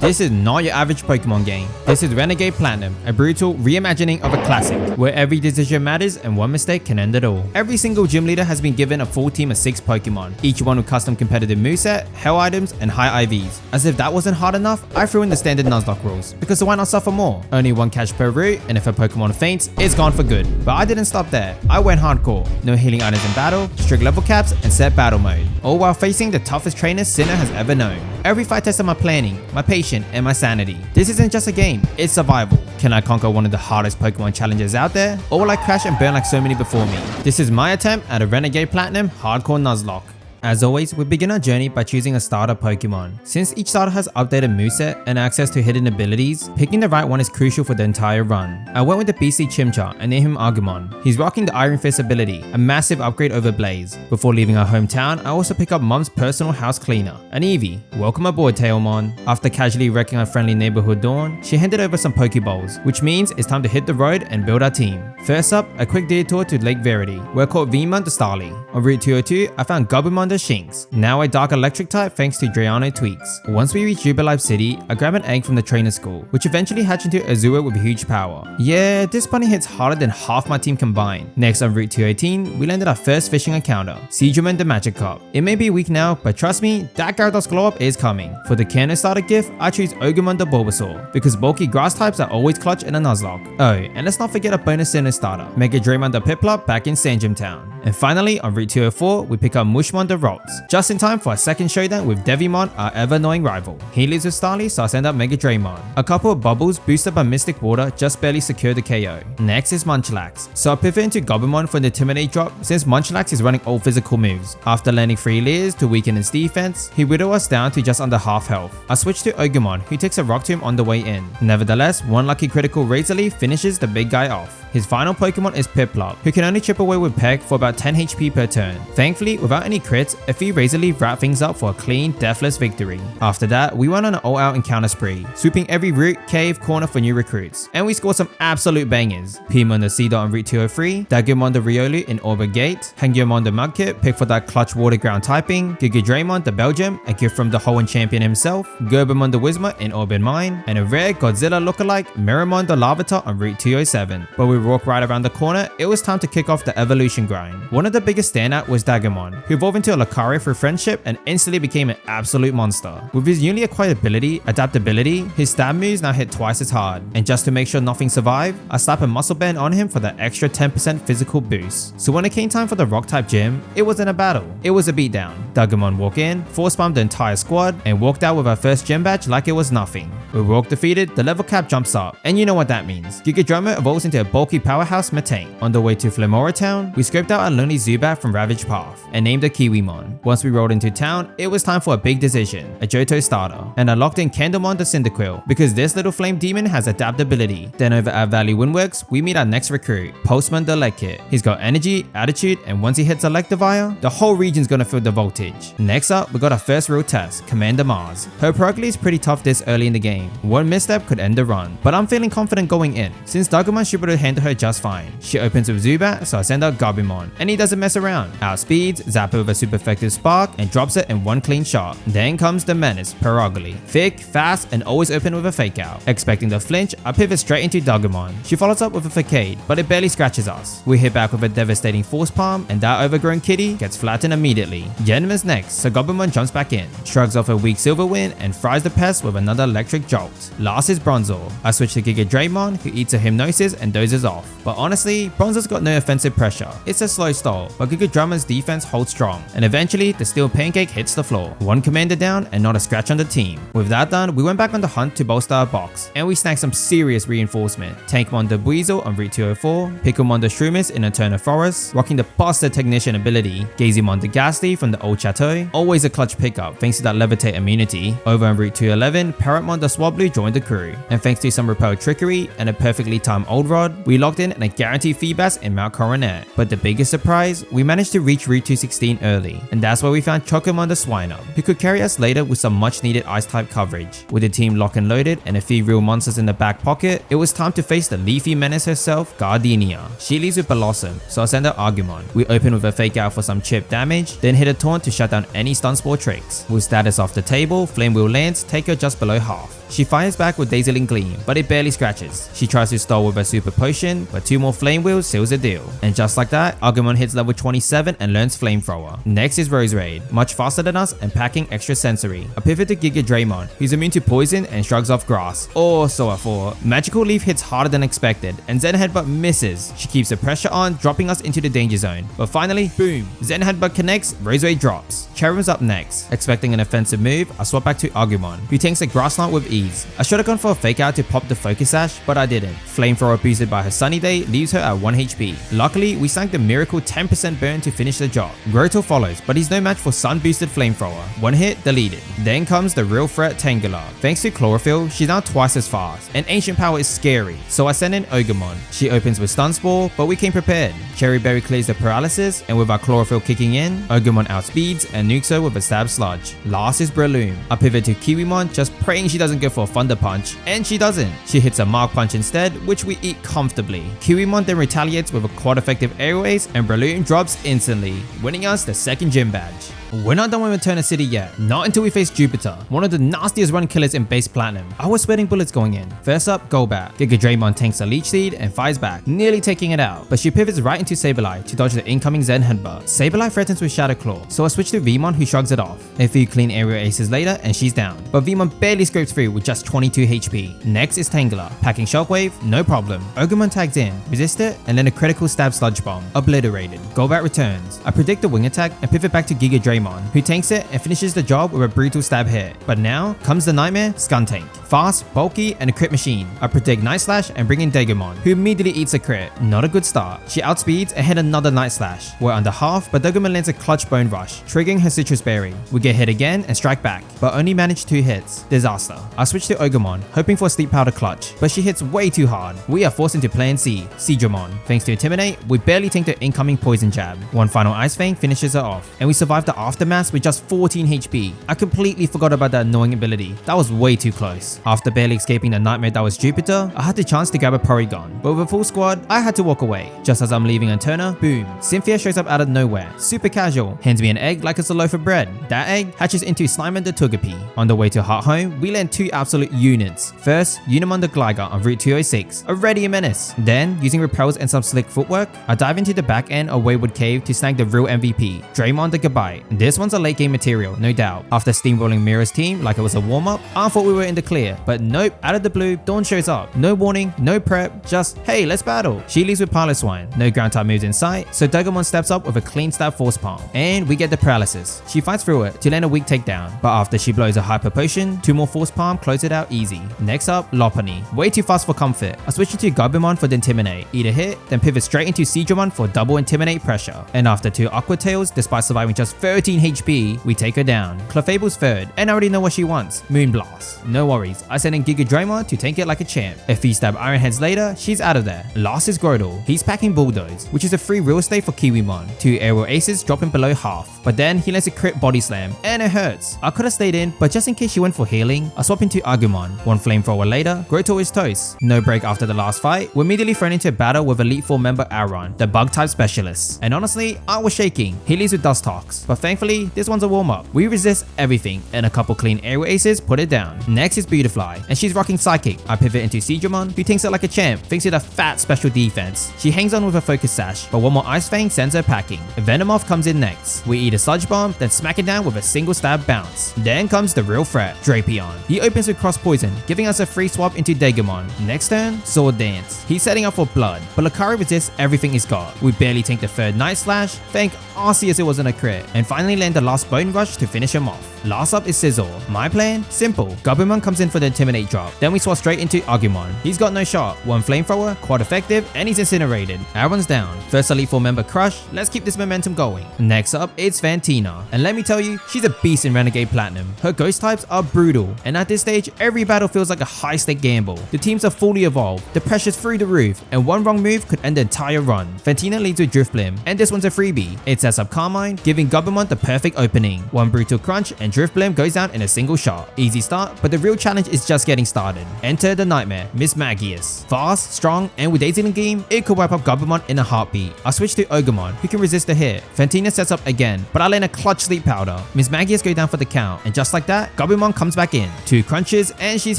This is not your average Pokemon game. This is Renegade Platinum, a brutal reimagining of a classic, where every decision matters and one mistake can end it all. Every single gym leader has been given a full team of 6 Pokemon, each one with custom competitive moveset, hell items, and high IVs. As if that wasn't hard enough, I threw in the standard Nuzlocke rules, because why not suffer more? Only 1 catch per route, and if a Pokemon faints, it's gone for good. But I didn't stop there. I went hardcore. No healing items in battle, strict level caps, and set battle mode, all while facing the toughest trainer Sinner has ever known. Every fight tested my planning, my patience, and my sanity. This isn't just a game, it's survival. Can I conquer one of the hardest Pokemon challenges out there? Or will I crash and burn like so many before me? This is my attempt at a Renegade Platinum Hardcore Nuzlocke. As always, we begin our journey by choosing a starter Pokemon. Since each starter has updated moveset and access to hidden abilities, picking the right one is crucial for the entire run. I went with the beastly Chimchar and named him Agumon. He's rocking the Iron Fist ability, a massive upgrade over Blaze. Before leaving our hometown, I also pick up Mom's personal house cleaner, an Eevee. Welcome aboard, Tailmon. After casually wrecking our friendly neighborhood Dawn, she handed over some Pokeballs, which means it's time to hit the road and build our team. First up, a quick detour to Lake Verity, where I caught Veemon the Starly. On Route 202, I found Gabumon the Shinx, now a dark electric type thanks to Drayano tweaks. Once we reach Jubilife City, I grab an egg from the trainer school, which eventually hatched into Azure with huge power. Yeah, this bunny hits harder than half my team combined. Next on Route 218, we landed our first fishing encounter, Seedramon the Magikarp. It may be weak now, but trust me, that Gyarados glow up is coming. For the Cannon starter gift, I choose Agumon the Bulbasaur, because bulky grass types are always clutch in a Nuzlocke. Oh, and let's not forget a bonus Sinnoh starter, Mega Draymond the Piplup back in Sandgem Town. And finally, on Route 204, we pick up Mushmon the Rocks, just in time for a second showdown with Devimon, our ever-annoying rival. He leaves with Starly, so I send up Mega Draymon. A couple of bubbles boosted by Mystic Water just barely secure the KO. Next is Munchlax, so I pivot into Gabumon for the Intimidate drop since Munchlax is running all physical moves. After landing 3 layers to weaken his defense, he whittled us down to just under half health. I switch to Agumon, who takes a Rock Tomb on the way in. Nevertheless, one lucky critical Razor Leaf finishes the big guy off. His final Pokemon is Piplup, who can only chip away with Peck for about 10 HP per turn. Thankfully, without any crits, a few Razor Leaf wrap things up for a clean, deathless victory. After that, we went on an all-out encounter spree, swooping every route, cave, corner for new recruits. And we scored some absolute bangers. Pimon the Seedot on Route 203, Dagumon the Riolu in Orbit Gate, Hangyomon the Mudkip, picked for that clutch water ground typing, Giga Draymond the Belgium, a gift from the Hoenn champion himself, Gerbemon the Whismur in Orbit Mine, and a rare Godzilla lookalike, Miramon the Larvitar on Route 207. But we walk right around the corner, it was time to kick off the evolution grind. One of the biggest standout was Dagumon, who evolved into a Lucario through friendship and instantly became an absolute monster. With his newly acquired ability, Adaptability, his stab moves now hit twice as hard, and just to make sure nothing survived, I slap a Muscle Band on him for the extra 10% physical boost. So when it came time for the rock type gym, it wasn't a battle, it was a beatdown. Dagumon walked in, force bombed the entire squad, and walked out with our first gym badge like it was nothing. With Rock defeated, the level cap jumps up, and you know what that means. Giga Draymond evolves into a bulky powerhouse Metang. On the way to Flamora Town, we scoped out a lonely Zubat from Ravage Path, and named a Kiwimon. Once we rolled into town, it was time for a big decision, a Johto starter, and I locked in Candlemon the Cyndaquil, because this little flame demon has adaptability. Then over at Valley Windworks, we meet our next recruit, Postman the Legkit. He's got energy, attitude, and once he hits Electivire, the whole region's gonna feel the voltage. Next up, we got our first real test, Commander Mars. Her Perkele is pretty tough this early in the game. One misstep could end the run, but I'm feeling confident going in, since Dagumon should be able to handle her just fine. She opens with Zubat, so I send out Gabumon, and he doesn't mess around. Outspeeds, zap it with a super effective spark, and drops it in one clean shot. Then comes the menace, Perkele. Thick, fast, and always open with a fake out. Expecting the flinch, I pivot straight into Dagumon. She follows up with a Facade, but it barely scratches us. We hit back with a devastating Force Palm, and that overgrown kitty gets flattened immediately. Genma's next, so Gabumon jumps back in, shrugs off a weak Silver Wind, and fries the pest with another electric jolt. Last is Bronzor. I switch to Giga Draymond, who eats a Hypnosis and dozes off. But honestly, Bronzor's got no offensive pressure. It's a slow stall, but Giga Draymond's defense holds strong, and eventually the steel pancake hits the floor. One commander down and not a scratch on the team. With that done, we went back on the hunt to bolster our box, and we snagged some serious reinforcement. Tankmon the Buizel on Route 204, Picklemon the Shroomis in Eterna Forest, rocking the Buster Technician ability, Gazemon the Ghastly from the Old Chateau, always a clutch pickup thanks to that Levitate immunity. Over on Route 211, Parrotmon the Swablu joined the crew, and thanks to some Repel trickery and a perfectly timed Old Rod, we locked in a guaranteed Feebas in Mount Coronet. But the biggest surprise, we managed to reach Route 216 early, and that's where we found Chocomon the Swinub, who could carry us later with some much needed ice type coverage. With the team lock and loaded and a few real monsters in the back pocket, it was time to face the leafy menace herself, Gardenia. She leads with Blossom, so I send her Agumon. We open with a fake out for some chip damage, then hit a taunt to shut down any stun spore tricks. With status off the table, Flame Wheel lands, take her just below half. She fires back with Dazzling Gleam, but it barely scratches. She tries to stall with a super potion, but 2 more flame wheels seals the deal. And just like that, Agumon hits level 27 and learns Flamethrower. Next is Roserade, much faster than us and packing extra sensory. I pivot to Giga Draymon, who's immune to poison and shrugs off grass. Or so I thought. Magical Leaf hits harder than expected, and Zen Headbutt misses. She keeps the pressure on, dropping us into the danger zone. But finally, boom! Zen Headbutt connects, Roserade drops. Cherrim's up next. Expecting an offensive move, I swap back to Agumon, who tanks a grass knot with ease. I should have gone for a fake out to pop the Focus Sash, but I didn't. Flamethrower boosted by her Sunny Day leaves her at 1 HP. Luckily, we sank the miracle 10% burn to finish the job. Grotle follows, but he's no match for Sun boosted Flamethrower. 1 hit, deleted. Then comes the real threat Tangela. Thanks to Chlorophyll, she's now twice as fast, and Ancient Power is scary, so I send in Ogremon. She opens with Stun Spore, but we came prepared. Cherry Berry clears the paralysis, and with our Chlorophyll kicking in, Ogremon outspeeds and nukes her with a Stab Sludge. Last is Breloom. I pivot to Kiwimon, just praying she doesn't go for a Thunder Punch, and she doesn't. She hits a Mark Punch instead, which we eat comfortably. Kiwimon then retaliates with a quad effective Aerial Ace, and Breloom drops instantly, winning us the second gym badge. We're not done with Eterna City yet, not until we face Jupiter, one of the nastiest run killers in base Platinum. I was sweating bullets going in. First up, Golbat. Giga Draymon tanks a Leech Seed and fires back, nearly taking it out, but she pivots right into Sableye to dodge the incoming Zen Headbutt. Sableye threatens with Shadow Claw, so I switch to Vmon who shrugs it off. A few clean aerial aces later and she's down, but Vmon barely scrapes through with just 22 HP. Next is Tangela, packing Shockwave, no problem. Ogremon tags in, resist it, and then a critical Stab Sludge Bomb, obliterated. Golbat returns. I predict the wing attack and pivot back to Giga Draymon, who tanks it and finishes the job with a brutal stab hit. But now comes the Nightmare Skuntank. Fast, bulky, and a crit machine. I predict Night Slash and bring in Dagomon, who immediately eats a crit. Not a good start. She outspeeds and hit another Night Slash. We're under half, but Dagomon lands a clutch Bone Rush, triggering her Citrus Berry. We get hit again and strike back, but only manage 2 hits. Disaster. I switch to Ogremon, hoping for a Sleep Powder clutch, but she hits way too hard. We are forced into Plan C, Seadramon. Thanks to Intimidate, we barely tank the incoming Poison Jab. One final Ice Fang finishes her off, and we survive the Aftermath with just 14 HP. I completely forgot about that annoying ability. That was way too close. After barely escaping the nightmare that was Jupiter, I had the chance to grab a Porygon, but with a full squad, I had to walk away. Just as I'm leaving Eterna, boom, Cynthia shows up out of nowhere, super casual, hands me an egg like it's a loaf of bread. That egg hatches into Slimer the Togepi. On the way to Heart Home, we land 2 absolute units. First, Unimon the Gligar on Route 206, already a menace. Then, using repels and some slick footwork, I dive into the back end of Wayward Cave to snag the real MVP, Draymond the Gabite. This one's a late game material, no doubt. After steamrolling Mira's team like it was a warm-up, I thought we were in the clear, but nope, out of the blue, Dawn shows up. No warning, no prep, just, hey, let's battle. She leaves with Piloswine, no ground type moves in sight, so Dagomon steps up with a clean stab Force Palm, and we get the paralysis. She fights through it to land a weak takedown, but after she blows a Hyper Potion, 2 more Force Palm close it out easy. Next up, Lopunny, way too fast for comfort. I switch into Garbamon for the Intimidate, eat a hit, then pivot straight into Seadramon for double Intimidate pressure. And after 2 Aqua Tails, despite surviving just 13 HP, we take her down. Clefable's third, and I already know what she wants, Moonblast. No worries, I send in Giga Draymon to tank it like a champ. A few stab Iron Heads later, she's out of there. Last is Grotle. He's packing Bulldoze, which is a free real estate for Kiwimon. 2 aerial aces dropping below half, but then he lands a crit body slam, and it hurts. I could have stayed in, but just in case she went for healing, I swap into Agumon. 1 Flamethrower later, Grotle is toast. No break after the last fight, we're immediately thrown into a battle with Elite Four member Aron, the bug type specialist. And honestly, I was shaking. He leads with Dust Talks, but thankfully, this one's a warm up. We resist everything, and a couple clean aerial aces put it down. Next is Beautifly, and she's rocking Psychic. I pivot into Seadramon, who tanks it like a champ, thanks to the fat special defense. She hangs on with a Focus Sash, but 1 more Ice Fang sends her packing. Venomoth comes in next. We eat a Sludge Bomb, then smack it down with a single stab bounce. Then comes the real threat, Drapion. He opens with Cross Poison, giving us a free swap into Dagomon. Next turn, Sword Dance. He's setting up for blood, but Lucario resists everything he's got. We barely tank the 3rd Night Slash, thank Arceus it wasn't a crit, and finally land the last Bone Rush to finish him off. Last up is Sizzle. My plan? Simple. Garbamon comes in for the Intimidate drop, then we swap straight into Agumon. He's got no shot, 1 Flamethrower, quad effective, and he's incinerated. Aaron's down. First Elite Four member Crush, let's keep this momentum going. Next up, it's Fantina, and let me tell you, she's a beast in Renegade Platinum. Her ghost types are brutal, and at this stage, every battle feels like a high-stake gamble. The teams are fully evolved, the pressure's through the roof, and 1 wrong move could end the entire run. Fantina leads with Drift Blim, and this one's a freebie. It sets up Carmine, giving Garbamon the perfect opening. 1 brutal crunch and and Drift Blim goes down in a single shot. Easy start, but the real challenge is just getting started. Enter the nightmare, Miss Magius. Fast, strong, and with Daisy in the game, it could wipe up Gabumon in a heartbeat. I switch to Ogremon, who can resist the hit. Fantina sets up again, but I land a clutch sleep powder. Miss Magius go down for the count, and just like that, Gabumon comes back in. 2 crunches, and she's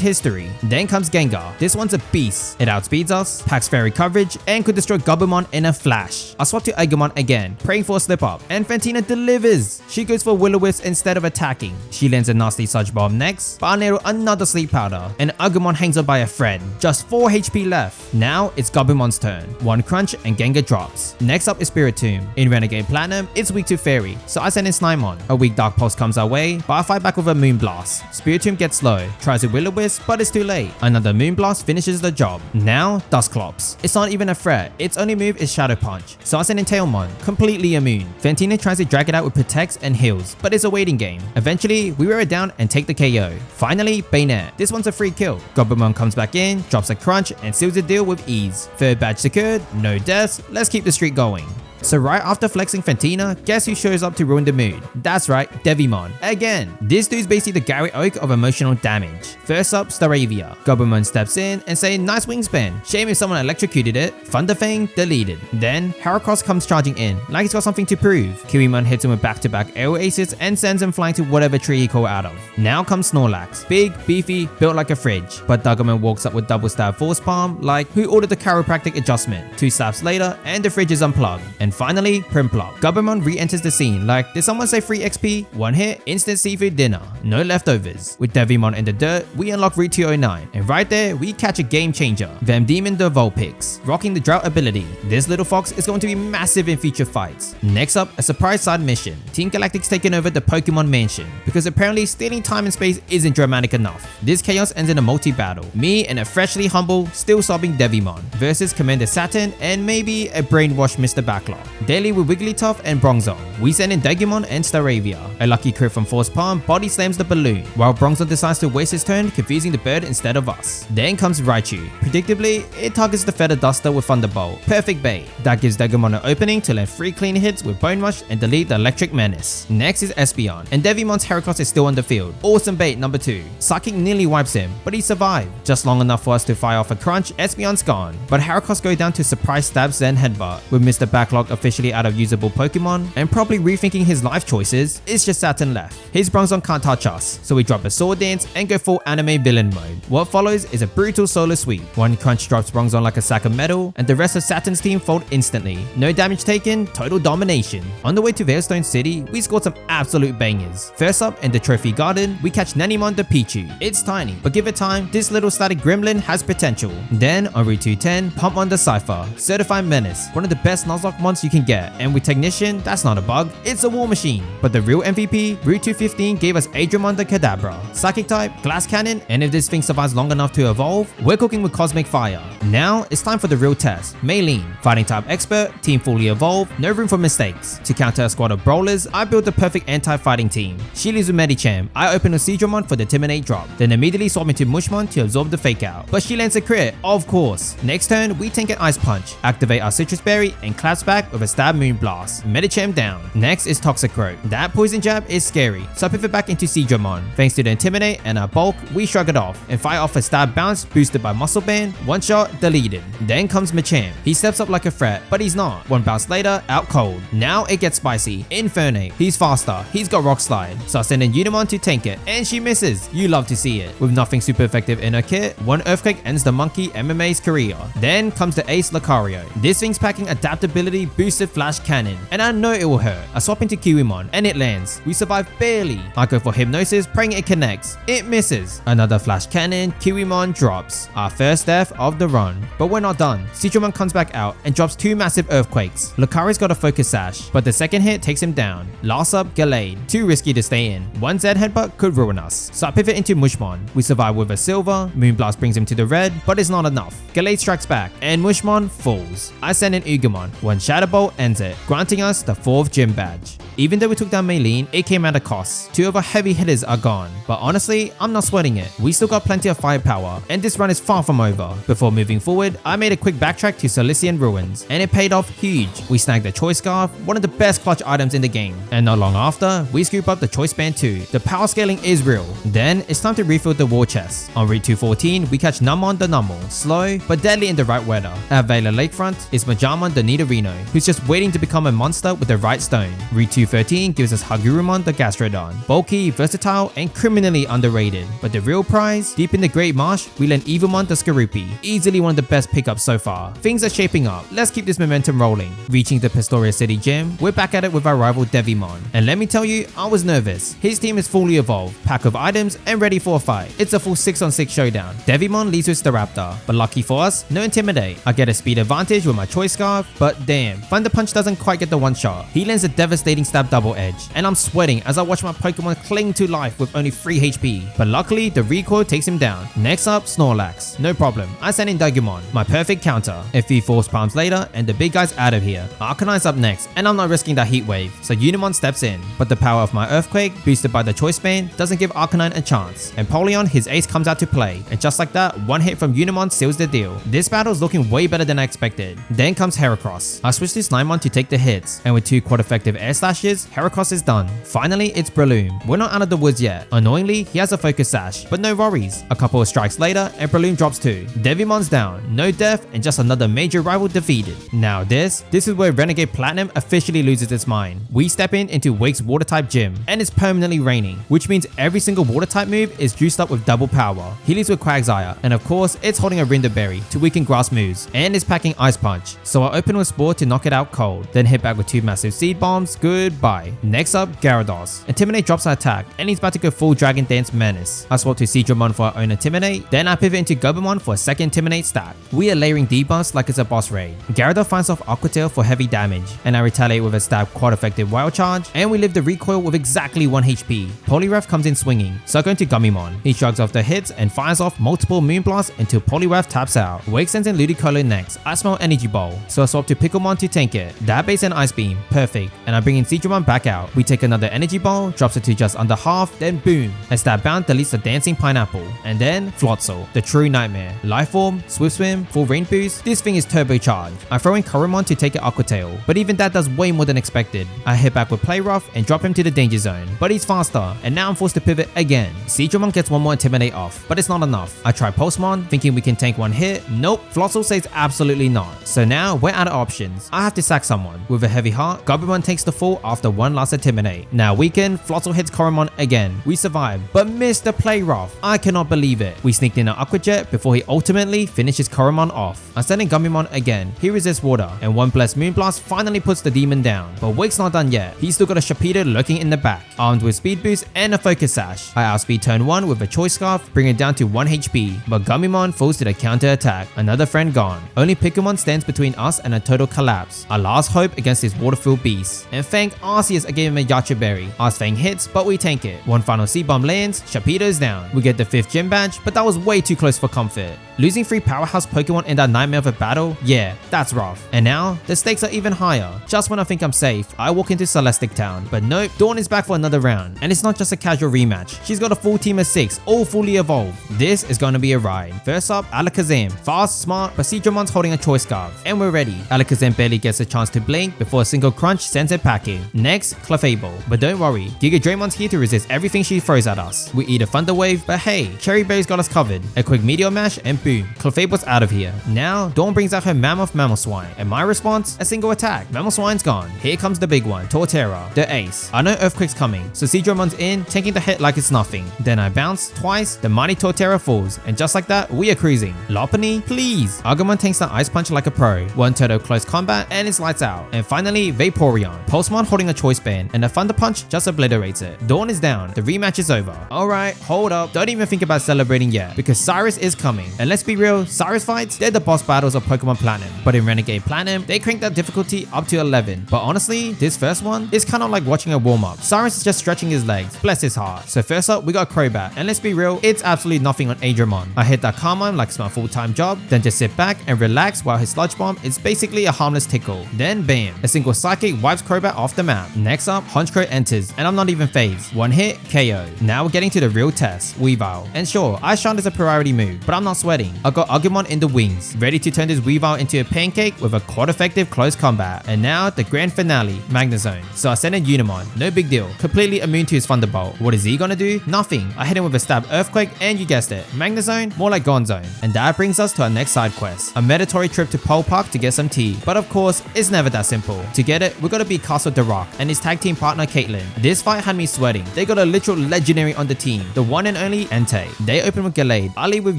history. Then comes Gengar. This one's a beast. It outspeeds us, packs fairy coverage, and could destroy Gabumon in a flash. I swap to Ogremon again, praying for a slip up, and Fantina delivers. She goes for Will-O-Wisp instead of attacking. She lands a nasty Sludge Bomb next, but I nail another sleep powder, and Ogremon hangs on by a thread. Just 4 HP left. Now it's Gabumon's turn. 1 crunch and Gengar drops. Next up is Spiritomb. In Renegade Platinum, it's weak to Fairy, so I send in Snymon. A weak Dark Pulse comes our way, but I fight back with a Moonblast. Spiritomb gets low, tries a Will-O-Wisp, but it's too late. Another Moonblast finishes the job. Now, Dusclops. It's not even a threat, its only move is Shadow Punch, so I send in Tailmon, completely immune. Fantina tries to drag it out with Protects and Heals, but it's a waiting game. Eventually, we wear it down and take the KO. Finally, Bayonet. This one's a free kill. Gabumon comes back in, drops a crunch, and seals the deal with ease. 3rd badge secured, no deaths, let's keep the streak going. So right after flexing Fantina, guess who shows up to ruin the mood? That's right, Devimon. Again, this dude's basically the Gary Oak of emotional damage. First up, Staravia. Gabumon steps in and say nice wingspan. Shame if someone electrocuted it. Thunderfang deleted. Then, Heracross comes charging in, like he's got something to prove. Kiwimon hits him with back-to-back aerial aces and sends him flying to whatever tree he caught out of. Now comes Snorlax. Big, beefy, built like a fridge. But Duggerman walks up with double stab force palm, like who ordered the chiropractic adjustment. 2 stabs later, and the fridge is unplugged. And finally, Primplop. Gabumon re-enters the scene like, did someone say free XP? 1 hit, instant seafood dinner. No leftovers. With Devimon in the dirt, we unlock Route 209. And right there, we catch a game changer. Demon the Vulpix. Rocking the drought ability. This little fox is going to be massive in future fights. Next up, a surprise side mission. Team Galactic's taking over the Pokemon Mansion, because apparently stealing time and space isn't dramatic enough. This chaos ends in a multi-battle. Me and a freshly humble, still sobbing Devimon versus Commander Saturn and maybe a brainwashed Mr. Backlog. Daily with Wigglytuff and Bronzong. We send in Dagumon and Staravia. A lucky crit from Force Palm body slams the balloon, while Bronzong decides to waste his turn confusing the bird instead of us. Then comes Raichu. Predictably, it targets the Feather Duster with Thunderbolt. Perfect bait. That gives Dagumon an opening to land 3 clean hits with Bone Rush and delete the Electric Menace. Next is Espeon, and Devimon's Heracross is still on the field. Awesome bait number 2. Psychic nearly wipes him, but he survived. Just long enough for us to fire off a crunch, Espeon's gone. But Heracross go down to surprise stab Zen Headbutt. With Mr. Backlog officially out of usable Pokemon and probably rethinking his life choices, it's just Saturn left. His Bronzong can't touch us, so we drop a Sword Dance and go full anime villain mode. What follows is a brutal solo sweep. 1 crunch drops Bronzong like a sack of metal, and the rest of Saturn's team fold instantly. No damage taken, total domination. On the way to Veilstone City, we scored some absolute bangers. First up, in the Trophy Garden, we catch Nanimon the Pichu. It's tiny, but give it time, this little static gremlin has potential. Then, on Route 210, pump on the Cypher. Certified Menace, one of the best Nuzlocke mons you can get, and with Technician, that's not a bug, it's a war machine. But the real MVP, Route 215 gave us Adramon the Kadabra. Psychic type, Glass Cannon, and if this thing survives long enough to evolve, we're cooking with Cosmic Fire. Now, it's time for the real test. Maylene, Fighting type expert, team fully evolved, no room for mistakes. To counter a squad of brawlers, I built the perfect anti-fighting team. She leaves with Medicham, I open with Seadramon for the Timidate drop, then immediately swap into Mushmon to absorb the fake out. But she lands a crit, of course. Next turn, we tank an Ice Punch, activate our Citrus Berry, and claps back with a Stab Moon Blast. Medicham down. Next is Toxicroak. That poison jab is scary, so I pivot back into Seadramon. Thanks to the Intimidate and our bulk, we shrug it off and fire off a Stab Bounce boosted by Muscle Band, 1 shot, deleted. Then comes Machamp. He steps up like a threat, but he's not. 1 bounce later, out cold. Now it gets spicy. Infernape. He's faster. He's got Rock Slide. So I send in Unimon to tank it, and she misses. You love to see it. With nothing super effective in her kit, 1 Earthquake ends the monkey MMA's career. Then comes the Ace Lucario. This thing's packing adaptability boosted Flash Cannon, and I know it will hurt. I swap into Kiwimon, and it lands. We survive barely. I go for Hypnosis, praying it connects. It misses. Another Flash Cannon, Kiwimon drops. Our first death of the run. But we're not done. Seadramon comes back out and drops 2 massive Earthquakes. Lucario's got a Focus Sash, but the second hit takes him down. Last up, Gallade. Too risky to stay in. 1 Z Headbutt could ruin us. So I pivot into Mushmon. We survive with a Silver. Moonblast brings him to the red, but it's not enough. Gallade strikes back, and Mushmon falls. I send in Ugumon. 1 Shadow Bolt ends it, granting us the 4th gym badge. Even though we took down Maylene, it came at a cost. 2 of our heavy hitters are gone, but honestly, I'm not sweating it. We still got plenty of firepower infinite power, and this run is far from over. Before moving forward, I made a quick backtrack to Silician Ruins, and it paid off huge. We snagged the Choice Scarf, one of the best clutch items in the game, and not long after, we scoop up the Choice Band too. The power scaling is real. Then, it's time to refill the war chest. On Route 214, we catch Numon the Numel, slow but deadly in the right weather. At Vela Lakefront is Majamon the Nidorino, who's just waiting to become a monster with the right stone. Route 213 gives us Hagurumon the Gastrodon, bulky, versatile, and criminally underrated. But the real prize, deep in the Great Marsh, we land Evilmon the Skorupi, easily one of the best pickups so far. Things are shaping up, let's keep this momentum rolling. Reaching the Pistoria City Gym, we're back at it with our rival Devimon. And let me tell you, I was nervous. His team is fully evolved, pack of items, and ready for a fight. It's a full 6-on-6 showdown. Devimon leads with Staraptor, but lucky for us, no Intimidate. I get a speed advantage with my Choice Scarf, but damn, Thunder Punch doesn't quite get the one shot. He lands a devastating stab double edge, and I'm sweating as I watch my Pokemon cling to life with only 3 HP. But luckily, the recoil takes him down. Next up, Snorlax. No problem, I send in Digimon, my perfect counter. A few Force Palms later, and the big guy's out of here. Arcanine's up next, and I'm not risking that heat wave, so Unimon steps in. But the power of my Earthquake, boosted by the Choice Band, doesn't give Arcanine a chance. And Polion, his ace, comes out to play, and just like that, one hit from Unimon seals the deal. This battle's looking way better than I expected. Then comes Heracross. I switch to Snymon to take the hits, and with 2 quad effective air slashes, Heracross is done. Finally, it's Breloom. We're not out of the woods yet. Annoyingly, he has a focus sash, but no worries. A couple of strikes later, and Breloom drops too. Devimon's down, no death, and just another major rival defeated. Now this is where Renegade Platinum officially loses its mind. We step into Wake's water type gym, and it's permanently raining, which means every single water type move is juiced up with double power. He leads with Quagsire, and of course, it's holding a Rinderberry to weaken grass moves, and is packing Ice Punch. So I open with Spore to knock it out cold, then hit back with 2 massive Seed Bombs. Goodbye. Next up, Gyarados. Intimidate drops our attack, and he's about to go full Dragon Dance Menace. I swap to Seadramon for our own Intimidate, then I pivot into Gobemon for a second Intimidate stack. We are layering debuffs like it's a boss raid. Gyarados finds off Aqua Tail for heavy damage, and I retaliate with a stab quad effective Wild Charge, and we live the recoil with exactly 1 HP. Poliwrath comes in swinging, so I go into Gummymon. He shrugs off the hits and fires off multiple Moonblasts until Poliwrath taps out. Wake sends in Ludicolo next. I smell Energy Ball, so I swap to Picklemon to tank it. That base and Ice Beam, perfect, and I bring in Seadramon back out. We take another Energy Ball, drops it to just under half, then boom, a stab bound deletes the Dancing Pineapple, and then Floatzel, the true nightmare. Life Orb, Swift Swim, full Rain Boost, this thing is turbocharged. I throw in Coromon to take it Aqua Tail, but even that does way more than expected. I hit back with Play Rough and drop him to the danger zone, but he's faster, and now I'm forced to pivot again. Seadramon gets 1 more Intimidate off, but it's not enough. I try Pulsemon, thinking we can tank 1 hit. Nope, Floatzel says absolutely not. So now we're out of options. I have to sack someone. With a heavy heart, Gobemon takes the fall after 1 last Intimidate. Now weakened, Floatzel hits Coromon again. We survive, but miss the Play Rough. I cannot believe it. We sneaked in an Aqua Jet before he ultimately finishes Coromon off. I send in Gummymon again. He resists water, and 1 Blessed Moonblast finally puts the demon down. But Wake's not done yet. He's still got a Sharpedo lurking in the back, armed with Speed Boost and a Focus Sash. I outspeed turn 1 with a Choice Scarf, bring it down to 1 HP, but Gummymon falls to the counter attack. Another friend gone. Only Pokemon stands between us and a total collapse. Our last hope against this water-filled beast. And thank Arceus I gave him a Yacha Berry. Arsfang hits, but we tank it. 1 final Seed-Bomb lands, Sharpedo's down. We get the 5th gym badge, but that was way too close for comfort. Losing 3 powerhouse Pokemon in that nightmare of a battle? Yeah, that's rough. And now, the stakes are even higher. Just when I think I'm safe, I walk into Celestic Town. But nope, Dawn is back for another round. And it's not just a casual rematch. She's got a full team of 6, all fully evolved. This is gonna be a ride. First up, Alakazam. Fast, smart, but Seadramon's holding a Choice Scarf. And we're ready. Alakazam barely gets a chance to blink before a single crunch sends it packing. Next, Clefable. But don't worry, Giga Draymon's here to resist everything she throws at us. We eat a Thunder Wave, but hey, Cherry Berry's got us covered. A quick Meteor Mash, and boom, Clefable's out of here. Now, Dawn brings out her Mammoth-Swine, and my response? A single attack. Mammoth-Swine's gone. Here comes the big one, Torterra, the ace. I know Earthquake's coming, so Seadramon's in, taking the hit like it's nothing. Then I bounce twice, the mighty Torterra falls, and just like that, we are cruising. Lopunny, please. Agumon tanks the Ice Punch like a pro. 1 turtle close combat, and it's lights out. And finally, Vaporeon. Pulsemon holding a Choice Band, and the Thunder Punch just obliterates it. Dawn is down. The rematch is over. Alright, hold up. Don't even think about celebrating yet, because Cyrus is coming. And let's be real, Cyrus fights, they're the boss battles of Pokemon Platinum. But in Renegade Platinum, they cranked that difficulty up to 11. But honestly, this first one is kind of like watching a warm-up. Cyrus is just stretching his legs, bless his heart. So first up, we got Crobat, and let's be real, it's absolutely nothing on Adramon. I hit that Carmine like it's my full-time job, then just sit back and relax while his Sludge Bomb is basically a harmless tickle. Then bam, a single Psychic wipes Crobat off the map. Next up, Honchkrow enters, and I'm not even phased. One hit, KO. Now we're getting to the real test, Weavile. And sure, I shunned as a priority move, but I'm not sweating. I got Agumon in the wings, ready to turn this Weavile into a pancake with a quad effective close combat. And now the grand finale, Magnezone. So I send in Unimon, no big deal, completely immune to his Thunderbolt. What is he gonna do? Nothing. I hit him with a stab Earthquake, and you guessed it, Magnezone, more like Gonzone. And that brings us to our next side quest, a mandatory trip to Pole Park to get some tea. But of course, it's never that simple. To get it, we gotta beat Castle Rock and his tag team partner Caitlyn. This fight had me sweating. They got a literal legendary on the team, the one and only Entei. They open with Gallade, I lead with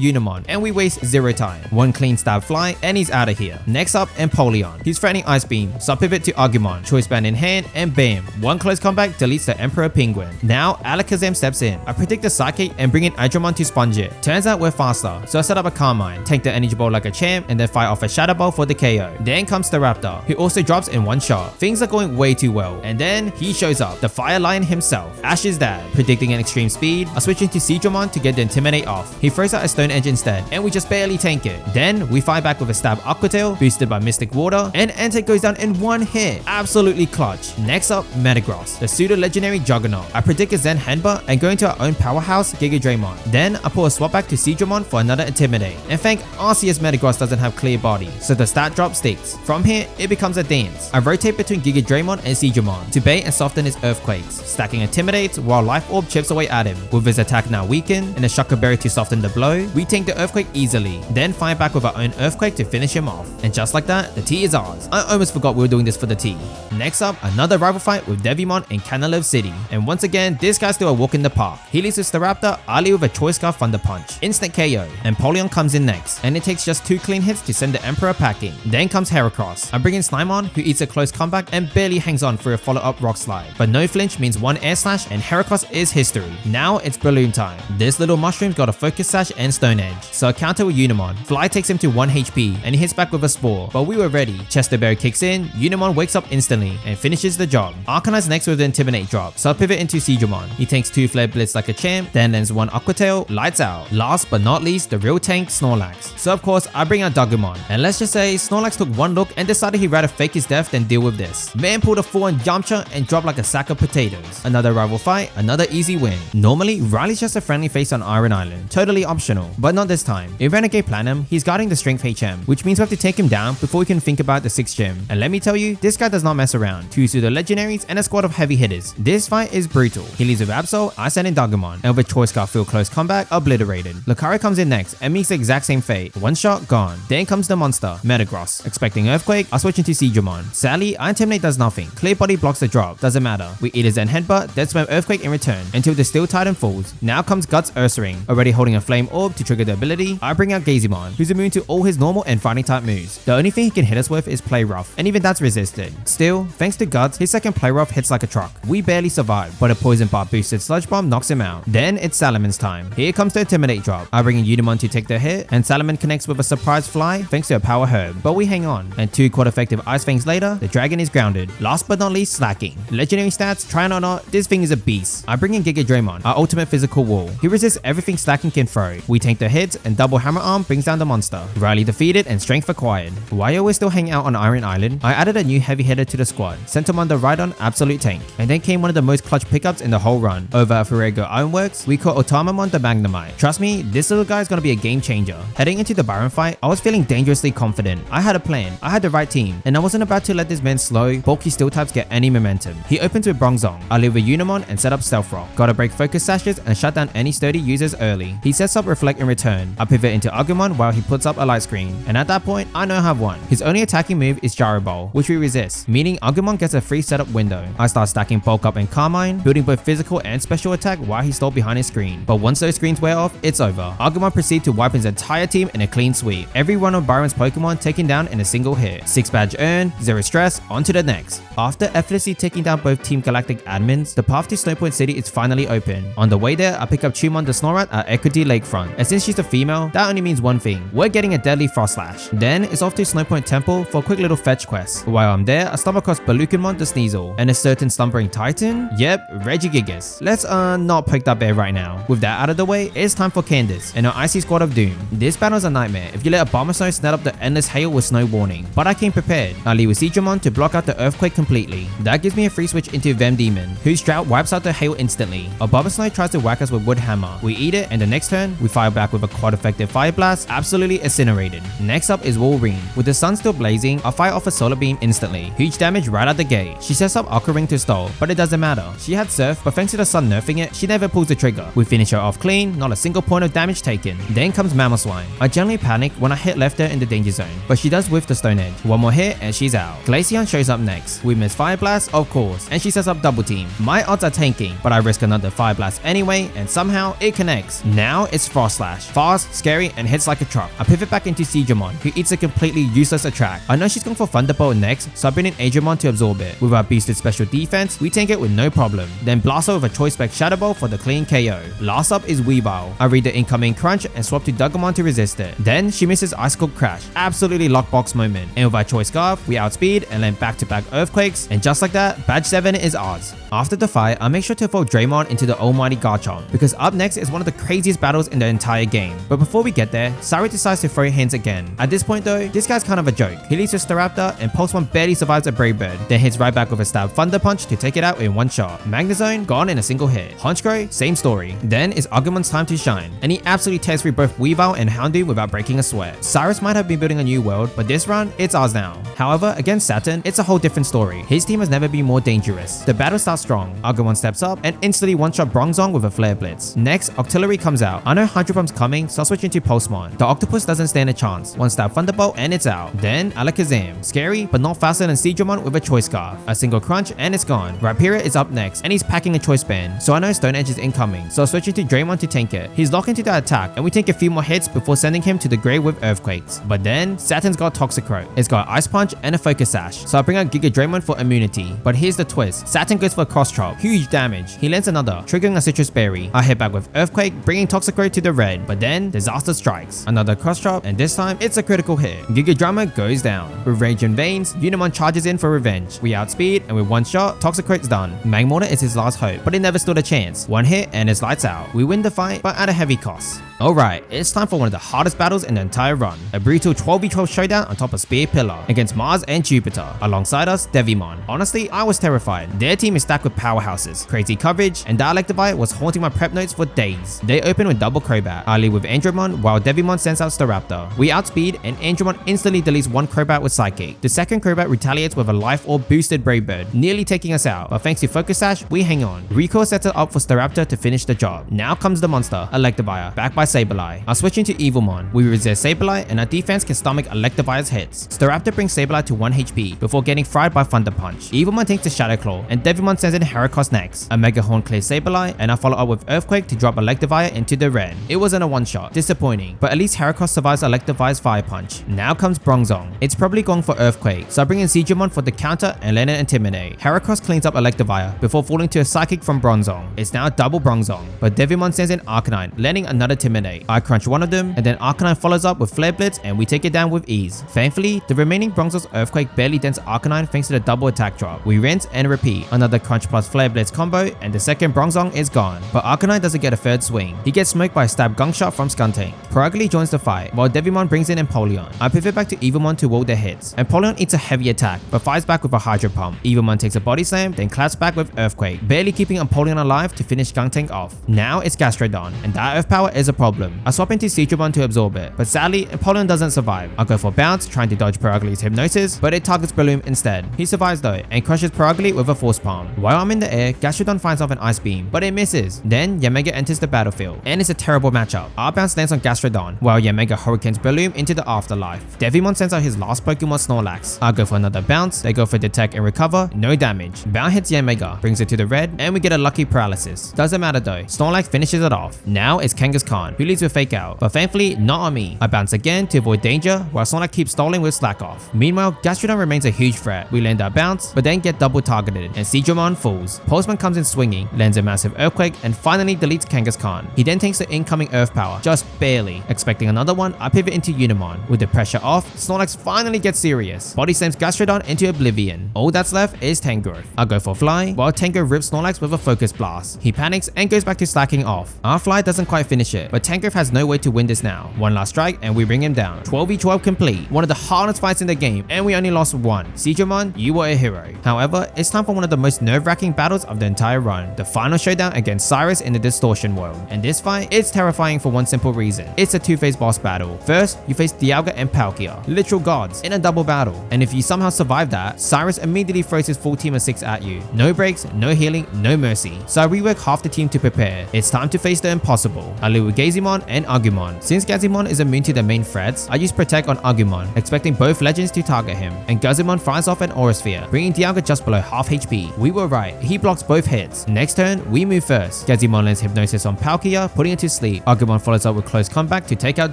Unimon, and we waste zero time. One clean stab fly, and he's out of here. Next up, Empoleon. He's threatening Ice Beam, so I pivot to Agumon, Choice Band in hand, and bam, one close comeback deletes the Emperor Penguin. Now, Alakazam steps in. I predict the Psychic and bring in Adramon to sponge it. Turns out we're faster, so I set up a Carmine, tank the Energy Ball like a champ, and then fire off a Shadow Ball for the KO. Then comes the Raptor, who also drops in one shot. Things are going way too well, and then he shows up, the Fire Lion himself, Ash's dad. Predicting an extreme speed, I switch into Seadramon to get the Intimidate off. He throws out a Stone Edge instead, and we just barely tank it. Then we fire back with a stab Aqua Tail, boosted by Mystic Water, and Entei goes down in one hit. Absolutely clutch. Next up, Metagross, the pseudo-legendary Juggernaut. I predict a Zen Headbutt and go into our own powerhouse, Giga Draymon. Then I pull a swap back to Seadramon for another Intimidate. And thank Arceus Metagross doesn't have clear body, so the stat drop sticks. From here, it becomes a dance. I rotate between Giga Draymon and Seadramon to bait and soften his Earthquakes, stacking Intimidates while Life Orb chips away at him. With his attack now weakened and a Shucker Berry to soften the blow, we tank the Earthquake easily, then fire back with our own Earthquake to finish him off. And just like that, the tea is ours. I almost forgot we were doing this for the tea. Next up, another rival fight with Devimon in Canalove City. And once again, this guy's still a walk in the park. He leads with Staraptor, Ali with a Choice Scarf Thunder Punch. Instant KO. And Empoleon comes in next, and it takes just 2 clean hits to send the Emperor packing. Then comes Heracross. I bring in Slimon, who eats a close comeback and barely hangs on for a follow-up Rock Slide. But no flinch means one Air Slash, and Heracross is history. Now it's Balloon time. This little mushroom's got a Focus Sash and Stone Edge, so I counter with Unimon. Fly takes him to 1 HP, and he hits back with a Spore. But we were ready. Chester Berry kicks in, Unimon wakes up instantly, and finishes the job. Arcanine's next with the Intimidate drop, so I pivot into Seadramon. He takes 2 Flare Blitz like a champ, then lands 1 Aqua Tail, lights out. Last but not least, the real tank, Snorlax. So of course, I bring out Dugumon. And let's just say, Snorlax took one look and decided he'd rather fake his death than deal with this. Man pulled a full-on Yamcha and dropped like a sack of potatoes. Another rival fight, another easy win. Normally, Riley's just a friendly face on Iron Island, totally optional, but not this time. In Renegade Platinum, he's guarding the Strength HM, which means we have to take him down before we can think about the 6th gym. And let me tell you, this guy does not mess around. 2 pseudo legendaries and a squad of heavy hitters. This fight is brutal. He leads with Absol, I send in Dugumon, and with Choice Scarf field close comeback, obliterated. Lucario comes in next and meets the exact same fate. One shot, gone. Then comes the monster, Metagross. Expecting Earthquake, I switch into Seadramon. Sadly, I Intimidate does nothing. Clear Body blocks the drop, doesn't matter. We eat a Zen Headbutt, then spam Earthquake in return until the Steel Titan falls. Now comes Guts Ursaring, already holding a Flame Orb to trigger the ability. I bring out Gazemon, who's immune to all his normal and fighting type moves. The only thing he can hit us with is Play Rough, and even that's resisted. Still, thanks to Guts, his second Play Rough hits like a truck. We barely survive, but a Poison Bar boosted Sludge Bomb knocks him out. Then it's Salamon's time. Here comes the Intimidate drop. I bring in Unimon to take the hit, and Salamon connects with a surprise fly thanks to a Power Herb. But we hang on, and 2 quad effective Ice Fangs later, the dragon is grounded. Last but not least, Slacking. Legendary stats, try it or not, this thing is a beast. I bring in Giga Draymon, our ultimate physical wall. He resists everything Slacking can throw. We tank the hits, and double Hammer Arm brings down the monster. Riley defeated and strength acquired. While we're still hanging out on Iron Island, I added a new heavy hitter to the squad, Sentimunda Rhydon Absolute Tank, and then came one of the most clutch pickups in the whole run. Over at Furego Ironworks, we caught Otamamon the Magnemite. Trust me, this little guy is gonna be a game changer. Heading into the Baron fight, I was feeling dangerously confident. I had a plan, I had the right team, and I wasn't about to let this man's slow, bulky steel types get any momentum. He opens with Bronzong. I leave with Unimon and set up Stealth Rock. Gotta break Focus Sashes and shut down any sturdy users early. He sets up Reflect in return. I pivot into Agumon while he puts up a light screen, and at that point, I know I have won. His only attacking move is Gyro Ball, which we resist, meaning Agumon gets a free setup window. I start stacking Bulk Up and Carmine, building both physical and special attack while he stole behind his screen. But once those screens wear off, it's over. Agumon proceeds to wipe his entire team in a clean sweep. Every one of Byron's Pokemon taken down in a single hit. 6 badge earned, 0 stress, on to the next. After effortlessly taking down both Team Galactic admins, the path to Snowpoint City is finally open. On the way there, I pick up Chumon the Snorat at Equity Lakefront, and since she's a female, now, that only means one thing. We're getting a deadly Frost Slash. Then it's off to Snowpoint Temple for a quick little fetch quest. While I'm there, I stumble across Balukinmon the Sneasel and a certain slumbering titan. Yep, Regigigas. Let's not poke that bear right now. With that out of the way, it's time for Candace and her Icy Squad of Doom. This battle's a nightmare if you let a Abomasnow snap up the endless hail with no warning. But I came prepared. I lead with Seedramon to block out the Earthquake completely. That gives me a free switch into Vem Demon, whose drought wipes out the hail instantly. Abomasnow tries to whack us with Wood Hammer. We eat it, and the next turn, we fire back with a quad effective Fire Blast, absolutely incinerated. Next up is Wolverine. With the sun still blazing, I fire off a Solar Beam instantly. Huge damage right out the gate. She sets up Aqua Ring to stall, but it doesn't matter. She had Surf, but thanks to the sun nerfing it, she never pulls the trigger. We finish her off clean, not a single point of damage taken. Then comes Mamoswine. I generally panic when I hit left her in the danger zone, but she does whiff the Stone Edge. One more hit and she's out. Glaceon shows up next. We miss Fire Blast, of course, and she sets up Double Team. My odds are tanking, but I risk another Fire Blast anyway, and somehow it connects. Now it's Frost Slash. Fast, scary, and hits like a truck. I pivot back into Seedramon, who eats a completely useless attack. I know she's going for Thunderbolt next, so I bring in Adramon to absorb it. With our boosted special defense, we tank it with no problem. Then blast her with a Choice Spec Shadow Ball for the clean KO. Last up is Weavile. I read the incoming crunch and swap to Dougamon to resist it. Then she misses Ice Cold Crash. Absolutely lockbox moment. And with our Choice Scarf, we outspeed and land back-to-back Earthquakes, and just like that, Badge 7 is ours. After the fight, I make sure to throw Draymond into the almighty Garchomp, because up next is one of the craziest battles in the entire game. But before we get there, Sari decides to throw hands again. At this point though, this guy's kind of a joke. He leads with Staraptor and Pulsemon barely survives a Brave Bird, then hits right back with a Stab Thunder Punch to take it out in one shot. Magnezone gone in a single hit. Honchkrow, same story. Then it's Agumon's time to shine, and he absolutely tears through both Weavile and Houndoom without breaking a sweat. Cyrus might have been building a new world, but this run, it's ours now. However, against Saturn, it's a whole different story. His team has never been more dangerous. The battle starts strong. Agumon steps up and instantly one-shot Bronzong with a Flare Blitz. Next, Octillery comes out. I know Hydro Pump's coming, so I'll switch into Pulsemon. The Octopus doesn't stand a chance. One stab Thunderbolt and it's out. Then Alakazam. Scary, but not faster than Seedramon with a Choice Scarf. A single crunch and it's gone. Rhyperior is up next, and he's packing a Choice Band, so I know Stone Edge is incoming, so I'll switch into Draymond to tank it. He's locked into the attack, and we take a few more hits before sending him to the grave with Earthquakes. But then, Saturn's got Toxicroak. It's got Ice Punch and a Focus Sash, so I bring out Giga Draymond for immunity. But here's the twist. Saturn goes for a Cross Chop. Huge damage. He lands another, triggering a Citrus Berry. I hit back with Earthquake, bringing Toxicroak to the red, but then, disaster strikes. Another Cross Chop, and this time, it's a critical hit. Giga Drama goes down. With Rage and Veins, Unimon charges in for revenge. We outspeed, and with one shot, Toxicroak's done. Magmortar is his last hope, but it never stood a chance. One hit, and it's lights out. We win the fight, but at a heavy cost. Alright, it's time for one of the hardest battles in the entire run. A brutal 12v12 showdown on top of Spear Pillar against Mars and Jupiter. Alongside us, Devimon. Honestly, I was terrified. Their team is stacked with powerhouses, crazy coverage, and Dialectivire was haunting my prep notes for days. They open with double Crobat. I lead with Andromon while Devimon sends out Staraptor. We outspeed, and Andromon instantly deletes one Crobat with Psychic. The second Crobat retaliates with a Life Orb boosted Brave Bird, nearly taking us out, but thanks to Focus Sash, we hang on. Recoil sets it up for Staraptor to finish the job. Now comes the monster, Electivire, backed by Sableye. I'll switch into Evilmon. We resist Sableye, and our defense can stomach Electivire's hits. Staraptor brings Sableye to 1 HP before getting fried by Thunder Punch. Evilmon takes the Shadow Claw, and Devimon sends in Heracross next. A Mega Horn clears Sableye, and I follow up with Earthquake to drop Electivire into the red. It wasn't a one-shot, disappointing, but at least Heracross survives Electivire's Fire Punch. Now comes Bronzong. It's probably going for Earthquake, so I bring in Seedramon for the counter and let it intimidate. Heracross cleans up Electivire before falling to a Psychic from Bronzong. It's now double Bronzong, but Devimon sends in Arcanine, landing another Intimidate. I crunch one of them, and then Arcanine follows up with Flare Blitz, and we take it down with ease. Thankfully, the remaining Bronzong's Earthquake barely dents Arcanine thanks to the double attack drop. We rinse and repeat. Another crunch plus Flare Blitz combo, and the second Bronzong is gone. But Arcanine doesn't get a third swing. He gets smoked by a stab gunk shot from Skuntank. Paragly joins the fight, while Devimon brings in Empoleon. I pivot back to Evilmon to wall their hits. Empoleon eats a heavy attack, but fires back with a Hydro Pump. Evilmon takes a body slam, then claps back with Earthquake, barely keeping Empoleon alive to finish Skuntank off. Now it's Gastrodon, and that Earth Power is a problem. I swap into Seedramon to absorb it, but sadly, Empoleon doesn't survive. I go for Bounce, trying to dodge Paragly's Hypnosis, but it targets Balloon instead. He survives though, and crushes Paragly with a Force Palm. While I'm in the air, Gastrodon finds off an Ice Beam, but it misses. Then Yamega enters the battlefield, and it's a terrible matchup. Our bounce lands on Gastrodon, while Yamega Hurricanes Balloon into the afterlife. Devimon sends out his last Pokemon Snorlax. I go for another bounce, they go for Detect and Recover, no damage. Bounce hits Yamega, brings it to the red, and we get a lucky paralysis. Doesn't matter though, Snorlax finishes it off. Now it's Kangaskhan, who leads with Fake Out, but thankfully not on me. I bounce again to avoid danger, while Snorlax keeps stalling with Slack Off. Meanwhile, Gastrodon remains a huge threat. We land our bounce, but then get double targeted, and Seedramon falls. Postman comes in swinging, lands a massive Earthquake, and finally deletes Kangaskhan. He then takes the incoming Earth Power, just barely. Expecting another one, I pivot into Unimon. With the pressure off, Snorlax finally gets serious. Body slams Gastrodon into oblivion. All that's left is Tangrowth. I go for Fly, while Tango rips Snorlax with a Focus Blast. He panics and goes back to slacking off. Our Fly doesn't quite finish it, but Tangrowth has no way to win this now. One last strike and we bring him down. 12v12 complete. One of the hardest fights in the game, and we only lost one. Seedramon, you were a hero. However, it's time for one of the most nerve-wracking battles of the entire run. The final showdown against Cyrus in the Distortion world. And this fight, it's terrifying for one simple reason. It's a two-phase boss battle. First, you face Dialga and Palkia, literal gods, in a double battle. And if you somehow survive that, Cyrus immediately throws his full team of 6 at you. No breaks, no healing, no mercy. So I rework half the team to prepare. It's time to face the impossible. I lead with Gazimon and Agumon. Since Gazimon is immune to the main threats, I use Protect on Agumon, expecting both legends to target him. And Gazimon fires off an Aura Sphere, bringing Dialga just below half HP. We were right, he blocks both hits. Next turn, we move first. Gazimon lands Hypnosis on Palkia, putting it to sleep. Agumon follows up with Close Combat to take out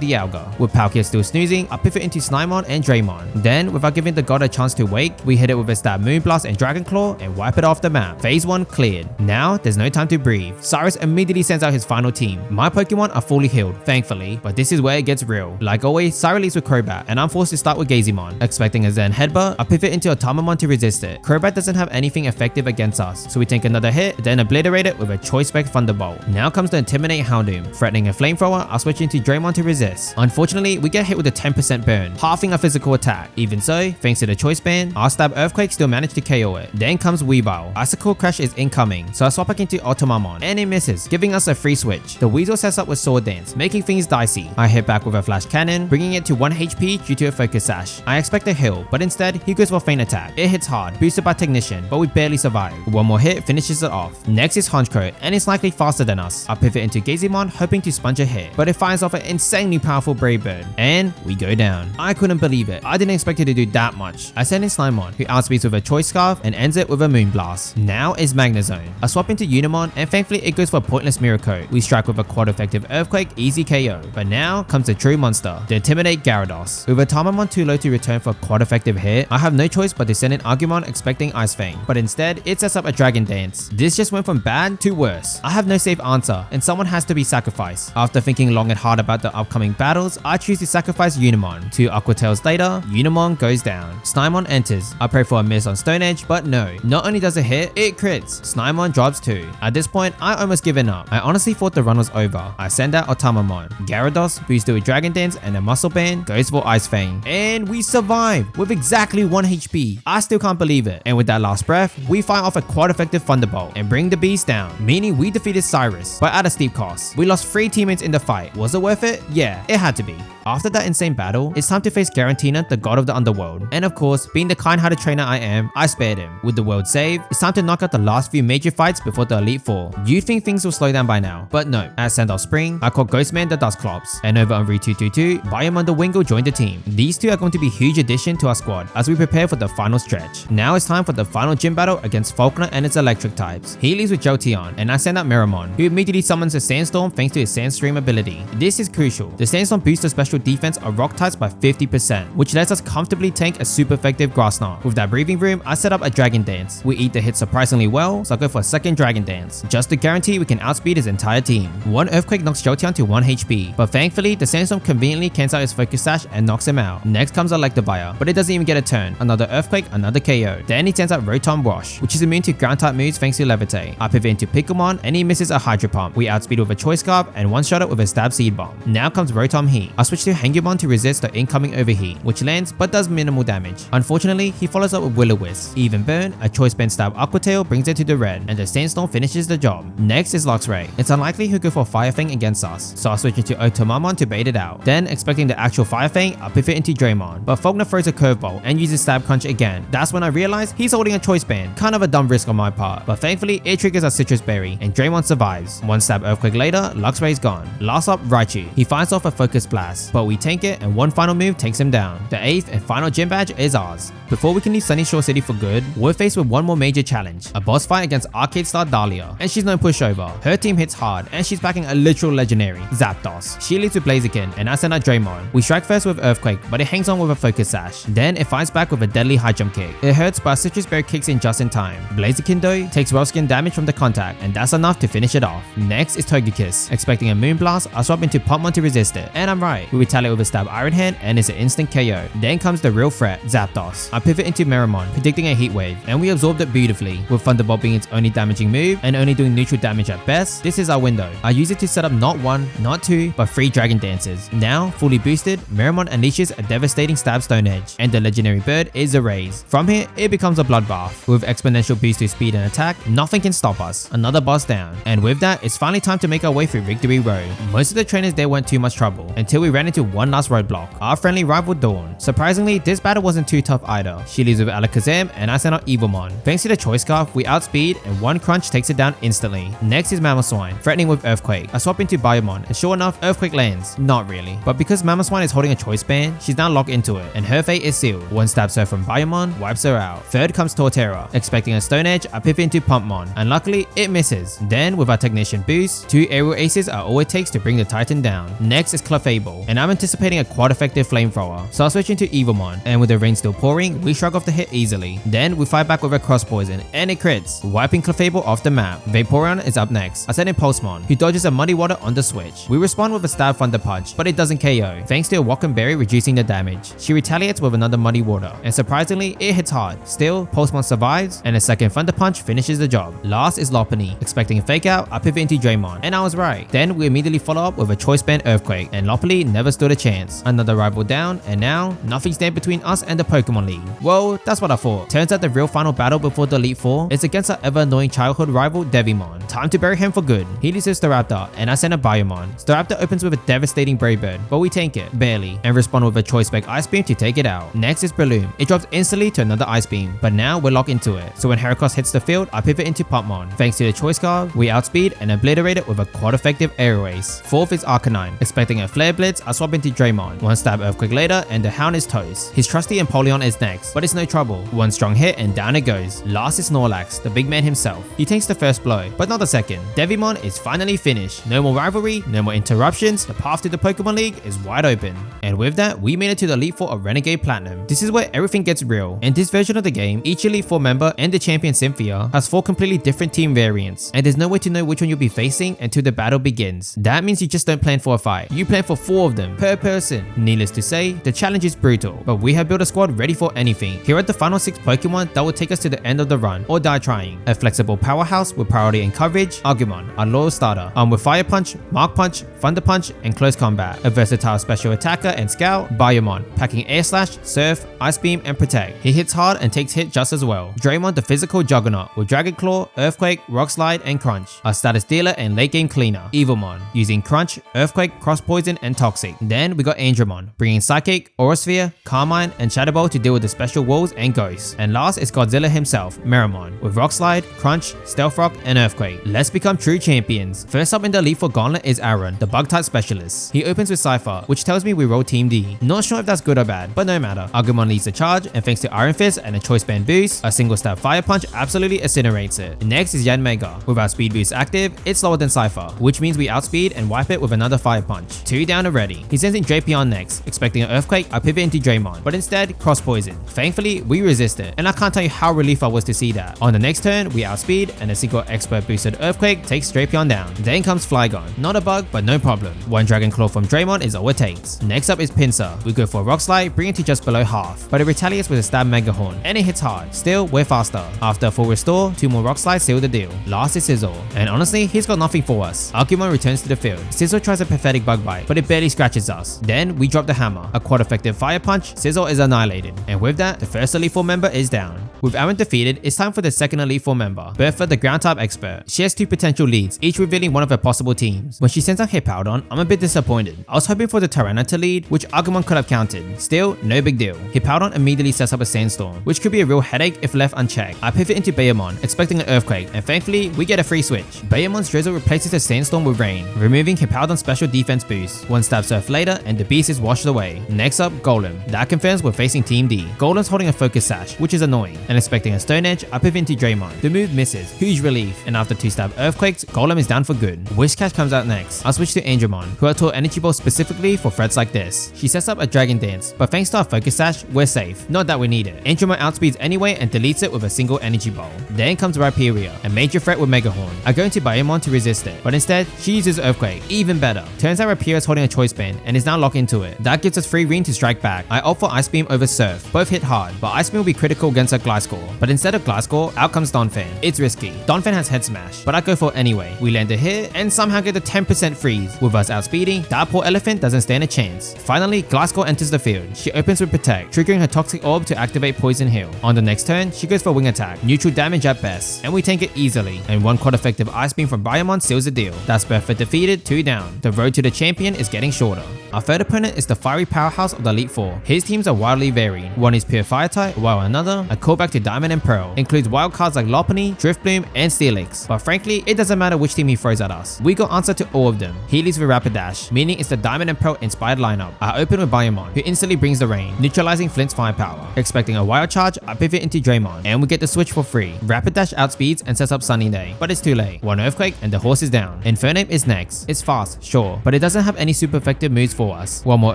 Dialga. With Palkia still snoozing, I pivot into Snymon and Draymon. Then, without giving the god a chance to wake, we hit it with a stab Moonblast and Dragon Claw and wipe it off the map. Phase 1 cleared. Now, there's no time to breathe. Cyrus immediately sends out his final team. My Pokemon are fully healed, thankfully, but this is where it gets real. Like always, Cyrus leads with Crobat, and I'm forced to start with Gazimon. Expecting a Zen Headbutt, I pivot into a Tamamon to resist it. Crobat doesn't have anything effective against us, so we take another hit, then obliterate it with a Choice Spec Thunderbolt. Now comes the Intimidate Houndoom. Threatening a Flamethrower, I switch into Draymon to resist. Unfortunately, we get hit with a 10% burn, halving our physical attack. Even so, thanks to the Choice Band, our Stab Earthquake still managed to KO it. Then comes Weavile. Icicle Crash is incoming, so I swap back into Automamon, and it misses, giving us a free switch. The Weasel sets up with Sword Dance, making things dicey. I hit back with a Flash Cannon, bringing it to 1 HP due to a Focus Sash. I expect a heal, but instead, he goes for Feint Attack. It hits hard, boosted by Technician, but we barely survive. One more hit finishes it off. Next is Honchkrow, and it's likely faster than us. I pivot into Gazimon, hoping to sponge a hit, but it fires off an insanely powerful Brave Bird, and we go down. I couldn't believe it. I didn't expect it to do that much. I send in Snymon, who outspeeds with a Choice Scarf and ends it with a Moonblast. Now is Magnezone. I swap into Unimon, and thankfully it goes for a pointless Miracle. We strike with a quad effective Earthquake, easy KO. But now comes the true monster, the Intimidate Gyarados. With a Tamamon too low to return for a quad effective hit, I have no choice but to send in Agumon expecting Ice Fang. But instead, it sets up a Dragon Dance. This just went from bad to worse. I have no safe answer, and someone has to be sacrificed. After thinking long and hard about the upcoming battles, I choose to sacrifice Unimon. 2 Aqua Tails later, Unimon goes down. Snymon enters. I pray for a miss on Stone Edge, but no. Not only does it hit, it crits. Snymon drops too. At this point, I almost given up. I honestly thought the run was over. I send out Automamon. Gyarados, boosted with Dragon Dance and a Muscle Band, goes for Ice Fang. And we survive with exactly 1 HP. I still can't believe it. And with that last breath, we fire off a quad effective Thunderbolt and bring the beast down, meaning we defeated Cyrus, but at a steep cost. We lost 3 teammates in the fight. Was it worth it? Yeah, it had to be. After that insane battle, it's time to face Garantina, the god of the underworld. And of course, being the kind-hearted trainer I am, I spared him. With the world save, it's time to knock out the last few major fights before the Elite Four. You'd think things will slow down by now, but no. At Sandal Spring, I caught Ghostman the Dusclops, and over on Route 222, Bioman the Wingull joined the team. These two are going to be a huge addition to our squad as we prepare for the final stretch. Now it's time for the final gym battle against Falkner and its electric types. He leaves with Jolteon, and I send out Miramon, who immediately summons a Sandstorm thanks to his Sandstream ability. This is crucial. The Sandstorm boosts the special defense of rock types by 50%, which lets us comfortably tank a super effective Grass Knot. With that breathing room, I set up a Dragon Dance. We eat the hit surprisingly well, so I go for a second Dragon Dance, just to guarantee we can outspeed his entire team. 1 Earthquake knocks Jolteon to 1 HP, but thankfully the Sandstorm conveniently cancels out his Focus Sash and knocks him out. Next comes Electivire, but it doesn't even get a turn. Another Earthquake, another KO. Then he sends out Rotom Wash, which is immune to ground type moves thanks to Levitate. I pivot into Pokemon, and he misses a Hydro Pump. We outspeed with a Choice Scarf and one-shot it with a Stab Seed Bomb. Now comes Rotom Heat. I switch to Hengumon to resist the incoming Overheat, which lands but does minimal damage. Unfortunately, he follows up with Will-O-Wisp. Even burn, a Choice Band Stab Aqua Tail brings it to the red, and the Sandstorm finishes the job. Next is Luxray. It's unlikely he'll go for Fire Fang against us, so I switch into Automamon to bait it out. Then, expecting the actual Fire Fang, I pivot into Draymon, but Falkner throws a Curveball and uses Stab Crunch again. That's when I realize he's holding a Choice Band, kind of a dumb risk on my part, but thankfully it triggers a Citrus Berry, and Draymon survives. 1 Stab Earthquake later, Luxray's gone. Last up, Raichu. He fires off a Focus Blast. but we tank it and one final move takes him down. The 8th and final gym badge is ours. Before we can leave Sunnyshore's City for good, we're faced with one more major challenge, a boss fight against arcade star Dahlia, and she's no pushover. Her team hits hard and she's backing a literal legendary, Zapdos. She leads with Blaziken and I send out Draymond. We strike first with Earthquake, but it hangs on with a Focus Sash. Then it fights back with a deadly high jump kick. It hurts, but a Citrus Berry kicks in just in time. Blaziken though takes well skin damage from the contact, and that's enough to finish it off. Next is Togekiss. Expecting a Moonblast, I swap into Pokémon to resist it, and I'm right. We retaliate with a stab Iron Hand and it's an instant KO. Then comes the real threat, Zapdos. I pivot into Meramon, predicting a Heat Wave, and we absorbed it beautifully, with Thunderbolt being its only damaging move and only doing neutral damage at best. This is our window. I use it to set up not 1, not 2, but 3 Dragon Dances. Now, fully boosted, Meramon unleashes a devastating stab Stone Edge, and the legendary bird is erased. From here, it becomes a bloodbath. With exponential boost to speed and attack, nothing can stop us. Another boss down. And with that, it's finally time to make our way through Victory Road. Most of the trainers there weren't too much trouble, until we ran into one last roadblock, our friendly rival Dawn. Surprisingly, this battle wasn't too tough either. She leaves with Alakazam and I send out Evilmon. Thanks to the Choice Scarf, we outspeed and one crunch takes it down instantly. Next is Mamoswine, threatening with Earthquake. I swap into Biomon and sure enough, Earthquake lands. Not really. But because Mamoswine is holding a Choice Band, she's now locked into it and her fate is sealed. One stabs her from Biomon, wipes her out. Third comes Torterra. Expecting a Stone Edge, I pivot into Pumpmon and luckily it misses. Then with our Technician boost, 2 aerial aces are all it takes to bring the Titan down. Next is Clefable and I'm anticipating a quad effective flamethrower, so I switch into Evilmon and with the rain still pouring, we shrug off the hit easily. Then we fight back with a Cross Poison and it crits, wiping Clefable off the map. Vaporeon is up next. I send in Pulsemon, who dodges a Muddy Water on the switch. We respond with a Stab Thunder Punch, but it doesn't KO, thanks to a Wacom Berry reducing the damage. She retaliates with another Muddy Water, and surprisingly, it hits hard. Still, Pulsemon survives, and a second Thunder Punch finishes the job. Last is Lopunny. Expecting a Fake Out, I pivot into Draymond, and I was right. Then we immediately follow up with a Choice Band Earthquake, and Lopunny never stood a chance. Another rival down, and now, nothing stands between us and the Pokemon League. Well, that's what I thought. Turns out the real final battle before the Elite Four is against our ever-annoying childhood rival Devimon. Time to bury him for good. He loses Staraptor, and I send a Biomon. Staraptor opens with a devastating Brave Bird, but we tank it, barely, and respond with a Choice Spec Ice Beam to take it out. Next is Breloom. It drops instantly to another Ice Beam, but now we're locked into it. So when Heracross hits the field, I pivot into Pumpmon. Thanks to the Choice Scarf, we outspeed and obliterate it with a quad effective Aerial Ace. Fourth is Arcanine. Expecting a Flare Blitz, I swap into Draymond. One stab Earthquake later, and the Hound is toast. His trusty Empoleon is next, but it's no trouble. One strong hit and down it goes. Last is Snorlax, the big man himself. He takes the first blow, but not the second. Devimon is finally finished. No more rivalry, no more interruptions. The path to the Pokemon League is wide open. And with that, we made it to the Elite Four of Renegade Platinum. This is where everything gets real. In this version of the game, each Elite Four member and the champion Cynthia has 4 completely different team variants, and there's no way to know which one you'll be facing until the battle begins. That means you just don't plan for a fight. You plan for 4 of them per person. Needless to say, the challenge is brutal, but we have built a squad ready for anything. Here are the final 6 Pokemon that will take us to the end of the run or die trying. A flexible powerhouse with priority and coverage, Agumon, our loyal starter, armed with Fire Punch, Mark Punch, Thunder Punch, and Close Combat. A versatile special attacker and scout, Biomon, packing Air Slash, Surf, Ice Beam, and Protect. He hits hard and takes hit just as well. Draymond, the physical juggernaut, with Dragon Claw, Earthquake, Rock Slide, and Crunch. Our status dealer and late game cleaner, Evilmon, using Crunch, Earthquake, Cross Poison, and Toxic. Then we got Angramon, bringing Psychic, Aura Sphere, Carmine, and Shadow Ball to deal with the special wolves and ghosts. And last is Godzilla himself, Meramon, with Rock Slide, Crunch, Stealth Rock, and Earthquake. Let's become true champions. First up in the Elite Four Gauntlet is Aaron, the bug type specialist. He opens with Cypher, which tells me we roll Team D. Not sure if that's good or bad, but no matter. Agumon leads the charge, and thanks to Iron Fist and a Choice Band boost, a single stab Fire Punch absolutely incinerates it. Next is Yanmega. With our speed boost active, it's slower than Cypher, which means we outspeed and wipe it with another Fire Punch. 2 down already. He sends in Drapion next. Expecting an Earthquake, I pivot into Draymond, but instead, Cross Poison. Thankfully, we resist it, and I can't tell you how relief I was to see that. On the next turn, we outspeed, and a single expert boosted Earthquake takes Drapion down. Then comes Flygon. Not a bug, but no problem. One Dragon Claw from Draymond is all it takes. Next up is Pinsir. We go for a Rock Slide, bring it to just below half, but it retaliates with a stab Mega Horn, and it hits hard. Still, we're faster. After a full restore, 2 more Rock Slides seal the deal. Last is Sizzle, and honestly, he's got nothing for us. Agumon returns to the field. Sizzle tries a pathetic Bug Bite, but it barely scratches us. Then we drop the hammer. A quad effective Fire Punch, Sizzle is annihilated, and with that, the first Elite Four member is down. With Aaron defeated, it's time for the second Elite Four member, Bertha the ground type expert. She has two potential leads, each revealing one of her possible teams. When she sends out Hippowdon, I'm a bit disappointed. I was hoping for the Drayano to lead, which Agumon could have countered. Still, no big deal. Hippowdon immediately sets up a Sandstorm, which could be a real headache if left unchecked. I pivot into Bayamon, expecting an Earthquake, and thankfully, we get a free switch. Bayamon's Drizzle replaces the Sandstorm with Rain, removing Hippowdon's special defense boost. One stab surf later, and the beast is washed away. Next up, Golem. That confirms we're facing Team D. Golem's holding a Focus Sash, which is annoying, and expecting a Stone Edge, I pivot into Draymond. The move misses, huge relief, and after 2-stab Earthquakes, Golem is down for good. Whiscash comes out next. I'll switch to Angemon, who I taught Energy Ball specifically for threats like this. She sets up a Dragon Dance, but thanks to our Focus Sash, we're safe. Not that we need it. Angemon outspeeds anyway and deletes it with a single Energy Ball. Then comes Rhyperior, a major threat with Mega Horn. I go into Bayamon to resist it, but instead, she uses Earthquake, even better. Turns out Rhyperior is holding a Choice Band and is now locked into it. That gives us free reign to strike back. I opt for Ice Beam over Surf. Both hit hard, but Ice Beam will be critical against her Gliscor. But instead of Gliscor, out comes Donphan. It's risky. Donphan has Head Smash, but I go for it anyway. We land a hit and somehow get a 10% freeze. With us outspeeding, that poor elephant doesn't stand a chance. Finally, Gliscor enters the field. She opens with Protect, triggering her Toxic Orb to activate Poison Heal. On the next turn, she goes for Wing Attack, neutral damage at best, and we tank it easily. And one quad effective Ice Beam from Bayamon seals the deal. That's Bertha defeated, 2 down. The road to the champion is getting shorter. Our third opponent is the fiery powerhouse of the Elite Four. His teams are wildly varied. One is pure fire type, while another, a callback to Diamond and Pearl, includes wild cards like Lopunny, Driftbloom, and Steelix. But frankly, it doesn't matter which team he throws at us. We got answer to all of them. He leads with Rapidash, meaning it's the Diamond and Pearl inspired lineup. I open with Bayamon, who instantly brings the rain, neutralizing Flint's firepower. Expecting a wild charge, I pivot into Draymond, and we get the switch for free. Rapidash outspeeds and sets up Sunny Day, but it's too late. One Earthquake and the horse is down. Infernape is next. It's fast, sure, but it doesn't have any super effective moves for us. One more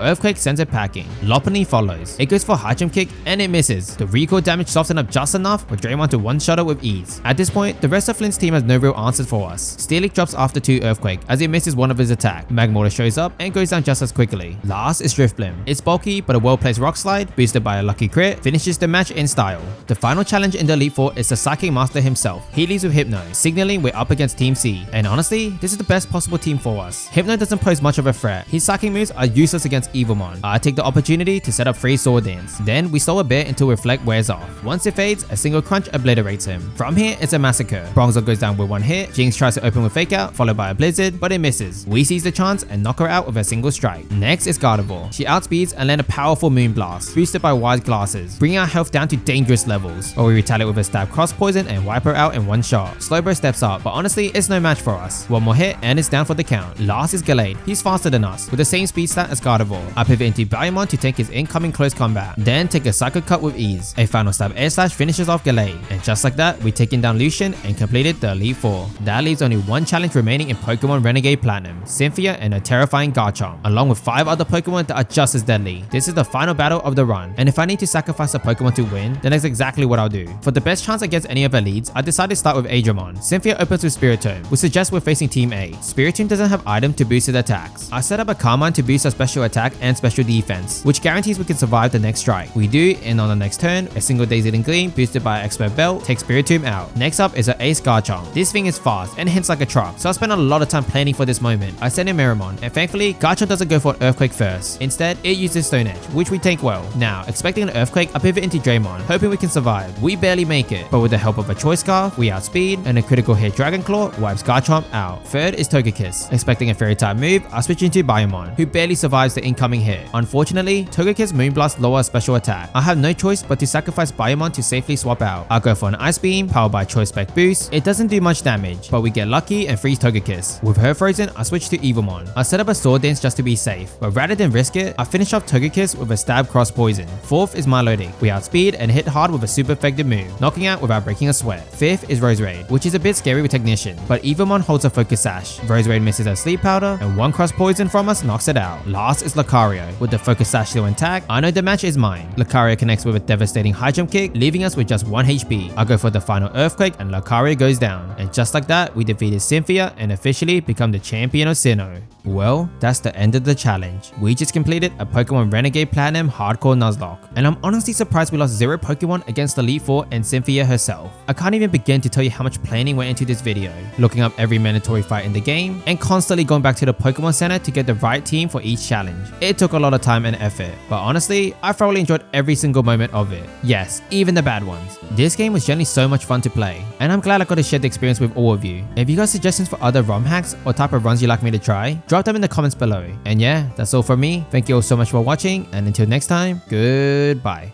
Earthquake sends it packing. Lopunny follows. It goes for High Jump Kick and it misses. The recoil damage softened up just enough for Draymond to one-shot it with ease. At this point, the rest of Flint's team has no real answers for us. Steelix drops after 2 Earthquake as it misses one of his attack. Magmortar shows up and goes down just as quickly. Last is Driftbloom. It's bulky, but a well-placed Rock Slide, boosted by a lucky crit, finishes the match in style. The final challenge in the Elite Four is the Psychic Master himself. He leads with Hypno, signaling we're up against Team C. And honestly, this is the best possible team for us. Hypno doesn't pose much of a threat. His psychic moves are useless against Evilmon. I take the opportunity to set up free Sword Dance. Then we stall a bit until Reflect wears off. Once it fades, a single crunch obliterates him. From here, it's a massacre. Bronzor goes down with one hit. Jinx tries to open with Fake Out, followed by a Blizzard, but it misses. We seize the chance and knock her out with a single strike. Next is Gardevoir. She outspeeds and land a powerful Moonblast, boosted by Wise Glasses, bringing our health down to dangerous levels. Or we retaliate with a Stab Cross Poison and wipe her out in one shot. Slowbro steps up, but honestly, it's no match for us. One more hit and it's down for the count. Last is Gallade. He's faster than us, with the same speed stat as Gardevoir. I pivot into Bayamon to take his incoming close combat, then take a Psycho Cut with ease. A final stab Air Slash finishes off Gallade, and just like that, we taken down Lucian and completed the Elite Four. That leaves only one challenge remaining in Pokemon Renegade Platinum, Cynthia and a terrifying Garchomp, along with 5 other Pokemon that are just as deadly. This is the final battle of the run, and if I need to sacrifice a Pokemon to win, then that's exactly what I'll do. For the best chance against any of her leads, I decided to start with Adramon. Cynthia opens with Spiritomb, which suggests we're facing Team A. Spiritomb doesn't have item to boost his attacks. I set up a Carmine to boost our special attack and special defense, which guarantees we can survive the next strike. We do, and on the next turn, a single Dazzling Gleam boosted by Expert Belt takes Spiritomb out. Next up is an Ace Garchomp. This thing is fast and hits like a truck, so I spent a lot of time planning for this moment. I send in Miramon, and thankfully, Garchomp doesn't go for an Earthquake first. Instead, it uses Stone Edge, which we take well. Now, expecting an Earthquake, I pivot into Draymond, hoping we can survive. We barely make it, but with the help of a Choice Scarf, we outspeed, and a critical hit Dragon Claw wipes Garchomp out. Third is Togekiss. Expecting a Fairy type move, I switch into Bayamon, who barely survives the incoming hit. Unfortunately, Togekiss Moonblast lowers special attack. I have no choice but to sacrifice Bayamon to safely swap out. I'll go for an Ice Beam, powered by Choice Spec Boost. It doesn't do much damage, but we get lucky and freeze Togekiss. With her frozen, I switch to Evilmon. I set up a Sword Dance just to be safe, but rather than risk it, I finish off Togekiss with a Stab Cross Poison. Fourth is Milotic. We outspeed and hit hard with a super effective move, knocking out without breaking a sweat. Fifth is Roserade, which is a bit scary with Technician, but Evilmon holds a Focus Sash. Roserade misses her Sleep Powder, and one Cross Poison from us knocks it out. Last is Lucario. With the Focus Sash still intact, I know the match is mine. Lucario connects with a devastating High Jump Kick, leaving us with just 1 HP. I go for the final Earthquake and Lucario goes down. And just like that, we defeated Cynthia and officially become the champion of Sinnoh. Well, that's the end of the challenge. We just completed a Pokemon Renegade Platinum Hardcore Nuzlocke, and I'm honestly surprised we lost 0 Pokemon against the Elite Four and Cynthia herself. I can't even begin to tell you how much planning went into this video, looking up every mandatory fight in the game, and constantly going back to the Pokemon Center to get the right team for for each challenge. It took a lot of time and effort, but honestly, I thoroughly enjoyed every single moment of it. Yes, even the bad ones. This game was generally so much fun to play, and I'm glad I got to share the experience with all of you. If you got suggestions for other ROM hacks or type of runs you'd like me to try, drop them in the comments below. And yeah, that's all from me. Thank you all so much for watching, and until next time, goodbye.